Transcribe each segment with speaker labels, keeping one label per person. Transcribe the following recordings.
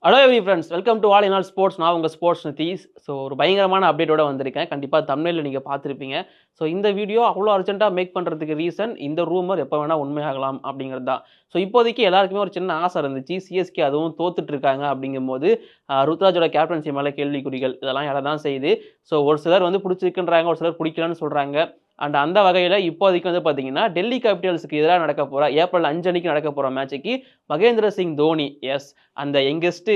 Speaker 1: Hello every friends welcome to all in all sports. நான் உங்கள் sports Nitish. So ஒரு பயங்கரமான அப்டேட்டோட வந்திருக்கேன். கண்டிப்பாக தம்ப்நெயில்ல நீங்கள் பார்த்துருப்பீங்க. ஸோ இந்த வீடியோ அவ்வளோ அர்ஜென்ட்டாக மேக் பண்ணுறதுக்கு ரீசன் இந்த ரூமர் எப்போ வேணால் உண்மையாகலாம் அப்படிங்கிறது தான். ஸோ இப்போதைக்கு எல்லாருக்குமே ஒரு சின்ன ஆசை இருந்துச்சு. சிஎஸ்கே அதுவும் தோத்துட்டு இருக்காங்க அப்படிங்கும்போது ருத்ராஜோட கேப்டன்சி மேலே கேள்விக்குறிகள் இதெல்லாம் எழ தான் செய்யுது. ஸோ ஒரு சிலர் வந்து பிடிச்சிருக்குன்றாங்க, ஒரு சிலர் பிடிக்கலன்னு சொல்கிறாங்க. அண்ட் அந்த வகையில் இப்போதைக்கு வந்து பார்த்தீங்கன்னா டெல்லி கேபிட்டல்ஸுக்கு எதிராக நடக்க போகிற ஏப்ரல் 5 அன்னைக்கு நடக்க போகிற மேட்சுக்கு மகேந்திர சிங் தோனி அந்த யங்கஸ்ட்டு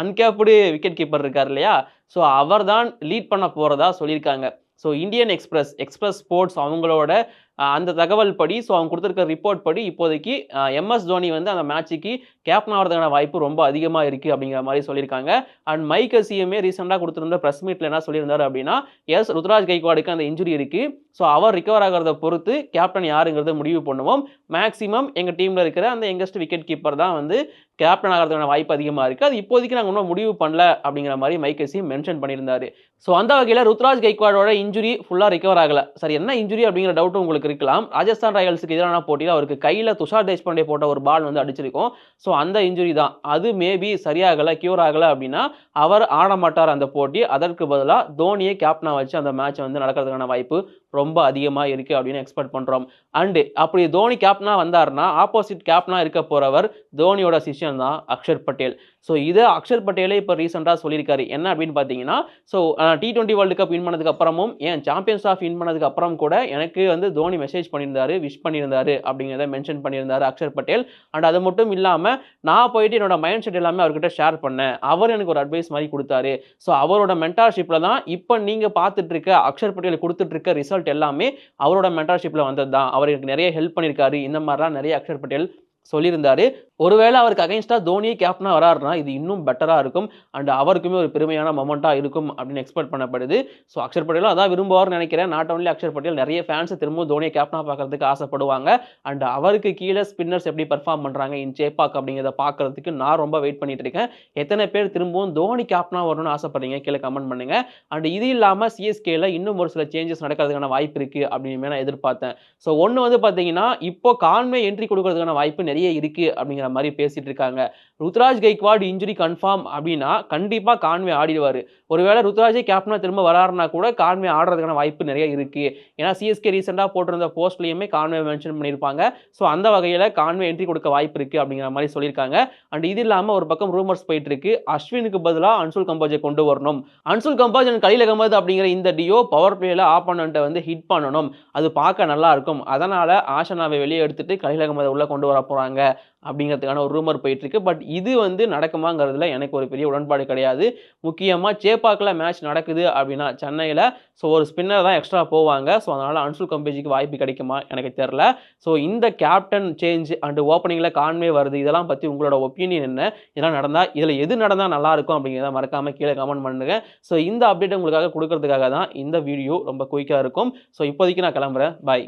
Speaker 1: அன்கேப்டு விக்கெட் கீப்பர் இருக்கார் இல்லையா? ஸோ அவர் தான் லீட் பண்ண போறதா சொல்லியிருக்காங்க. ஸோ இந்தியன் எக்ஸ்பிரஸ் ஸ்போர்ட்ஸ் அவங்களோட அந்த தகவல் படி அவங்க குடுத்திருக்க ரிப்போர்ட் படி இப்போதைக்கு எம்.எஸ். தோனி வந்து அந்த மேட்சுக்கு கேப்டன் ஆவறதுக்கான வாய்ப்பு ரொம்ப அதிகமா இருக்கு அப்படிங்கிற மாரி சொல்லியிருக்காங்க. அண்ட் மைக் ஹசியுமே ரீசென்ட்டா குடுத்திருந்த பிரஸ் மீட்ல என்ன சொல்லியிருந்தாரு அப்படின்னா, ருத்துராஜ் கைக்வாடுக்கு அந்த இன்ஜுரி இருக்கு. ஸோ அவர் ரிகவர் ஆகுறத பொறுத்து கேப்டன் யாருங்கிறத முடிவு பண்ணுவோம். மேக்ஸிமம் எங்க டீம்ல இருக்கிற அந்த யங்கஸ்ட் விக்கெட் கீப்பர் தான் வந்து கேப்டன் ஆகறதுக்கான வாய்ப்பு அதிகமா இருக்கு. அது இப்போதைக்கு நாங்க இன்னும் முடிவு பண்ணல அப்படிங்கிற மாரி மைக் ஹசி மென்ஷன் பண்ணியிருந்தாரு. ஸோ அந்த வகையில ருத்துராஜ் கைக்வாடோட இன்ஜுரி ஃபுல்லா ரிகவர் ஆகல. சரி என்ன இன்ஜுரி அப்படிங்கிற டவுட் உங்களுக்கு இருக்கலாம். ராஜஸ்தான் ராயல்ஸுக்கு எதிரான போட்டியில அவருக்கு கையில துஷார் தேஷ்பாண்டே போட்ட ஒரு பால் வந்து அடிச்சிருக்கும். ஸோ அந்த இன்ஜுரி தான். அது மேபி சரியாகல, கியூர் ஆகல அப்படின்னா அவர் ஆட மாட்டார் அந்த போட்டி. அதற்கு பதிலா தோனியை கேப்டனா வச்சு அந்த மேட்ச் வந்து நடக்கிறதுக்கான வாய்ப்பு ரொம்ப அதிகமா இருக்கு அப்படின்னு எக்ஸ்பெக்ட் பண்றோம். அண்ட் அப்படி தோனி கேப்டனா வந்தாருன்னா ஆப்போசிட் கேப்டனா இருக்க போறவர் தோனியோட சிஷ்யன் தான் அக்ஷர் பட்டேல். ஸோ இதை அக்ஷர் பட்டேலே இப்போ ரீசெண்டாக சொல்லியிருக்காரு. என்ன அப்படின்னு பார்த்தீங்கன்னா, so T20 world cup win பண்ணதுக்கு அப்புறமும் சாம்பியன்ஸ் ஆஃப் வின் பண்ணதுக்கு அப்புறம் கூட எனக்கு வந்து தோனி மெசேஜ் பண்ணியிருந்தாரு, விஷ் பண்ணியிருந்தாரு அப்படிங்கிறத மென்ஷன் பண்ணியிருந்தாரு அக்ஷர் பட்டேல். அண்ட் அது மட்டும் இல்லாம நான் போயிட்டு என்னோட மைண்ட் செட் எல்லாமே அவர்கிட்ட ஷேர் பண்ணேன். அவர் எனக்கு ஒரு அட்வைஸ் மாதிரி கொடுத்தாரு. ஸோ அவரோட மென்டார்ஷிப்ல தான் இப்போ நீங்க பார்த்துட்டு இருக்க அக்ஷர் பட்டேல் கொடுத்துட்டு இருக்க ரிசல்ட் எல்லாமே அவரோட மென்டார்ஷிப்ல வந்தது தான். அவர் எனக்கு நிறைய ஹெல்ப் பண்ணியிருக்காரு. இந்த மாதிரிலாம் நிறைய அக்ஷர் பட்டேல் சொல்லியிருந்தாரு. ஒருவேளை அவருக்கு அகைன்ஸ்டா தோனியே கேப்டனா வராருன்னா இது இன்னும் பெட்டரா இருக்கும். அண்ட் அவருக்குமே ஒரு பெருமையான மொமெண்டா இருக்கும் அப்படின்னு எக்ஸ்பெக்ட் பண்ணப்படுது. ஸோ அக்ஷர் பட்டேலும் அதான் விரும்புவார்னு நினைக்கிறேன். நாட் ஒன்லி அக்ஷர் பட்டேல், நிறைய ஃபேன்ஸ் திரும்பவும் தோனியை கேப்டனா பார்க்கறதுக்கு ஆசைப்படுவாங்க. அண்ட் அவருக்கு கீழே ஸ்பின்னர்ஸ் எப்படி பெர்ஃபார்ம் பண்றாங்க இன் சேப்பாக் அப்படிங்கிறத பார்க்கறதுக்கு நான் ரொம்ப வெயிட் பண்ணிட்டு இருக்கேன். எத்தனை பேர் திரும்பவும் தோனி கேப்டனா வரணும்னு ஆசைப்படுறீங்க கீழே கமெண்ட் பண்ணுங்க. அண்ட் இது இல்லாம சிஎஸ்கேல இன்னும் ஒரு சில சேஞ்சஸ் நடக்கிறதுக்கான வாய்ப்பு இருக்கு அப்படின்னு நான் எதிர்பார்த்தேன். ஸோ ஒன்னு வந்து பாத்தீங்கன்னா இப்போ கான்வே என்ட்ரி கொடுக்கறதுக்கான வாய்ப்பு நிறைய இருக்கு அப்படிங்கிற மாதிரி பேசிட்டு இருக்காங்க. ருத்ராஜ் கைக்வாட் இன்ஜுரி கன்ஃபார்ம் அப்படின்னா கண்டிப்பா கான்வே ஆடிடுவாரு. ஒருவேளை ருத்ராஜே கேப்டனா திரும்ப வராருன்னா கூட கான்வே ஆடுறதுக்கான வாய்ப்பு நிறைய இருக்கு. ஏன்னா சிஎஸ்கே ரீசெண்டா போட்டிருந்த போஸ்ட்லயுமே கான்வே மென்ஷன் பண்ணியிருப்பாங்க. ஸோ அந்த வகையில கான்வே என்ட்ரி கொடுக்க வாய்ப்பு இருக்கு அப்படிங்கிற மாதிரி சொல்லியிருக்காங்க. அண்ட் இது இல்லாம ஒரு பக்கம் ரூமர்ஸ் போயிட்டு இருக்கு, அஸ்வினுக்கு பதிலா அன்சுல் கம்போஜை கொண்டு வரணும். அன்சுல் கம்போஜ் அண்ட் கலீல் அகமது அப்படிங்கிற இந்த டியோ பவர் பிளேல ஆப்போனன்ட்டை வந்து ஹிட் பண்ணணும். அது பார்க்க நல்லா இருக்கும். அதனால ஆஷனாவை வெளியே எடுத்துட்டு கலீல் அகமதை உள்ள கொண்டு வர போறாங்க அப்படிங்கிறதுக்கான ஒரு ரூமர் போயிட்டு இருக்கு. பட் இது வந்து நடக்குமாங்கிறதுல எனக்கு ஒரு பெரிய உடன்பாடு கிடையாது. முக்கியமா சேப்பாக்ல மேட்ச் நடக்குது அப்படின்னா சென்னையில ஒரு ஸ்பின்னர் தான் எக்ஸ்ட்ரா போவாங்க. ஸோ அதனால அன்சுல் கம்பேஜிக்கு வாய்ப்பு கிடைக்குமா எனக்கு தெரியல. ஸோ இந்த கேப்டன் சேஞ்ச் அண்ட் ஓப்பனிங்ல கான்வே வருது, இதெல்லாம் பத்தி உங்களோட ஒப்பீனியன் என்ன? இதெல்லாம் நடந்தா இதுல எது நடந்தா நல்லா இருக்கும் அப்படிங்கிறத மறக்காம கீழே கமெண்ட் பண்ணுங்க. ஸோ இந்த அப்டேட் உங்களுக்காக கொடுக்கறதுக்காக தான் இந்த வீடியோ ரொம்ப குயிக்கா இருக்கும். ஸோ இப்போதைக்கு நான் கிளம்புறேன். பாய்.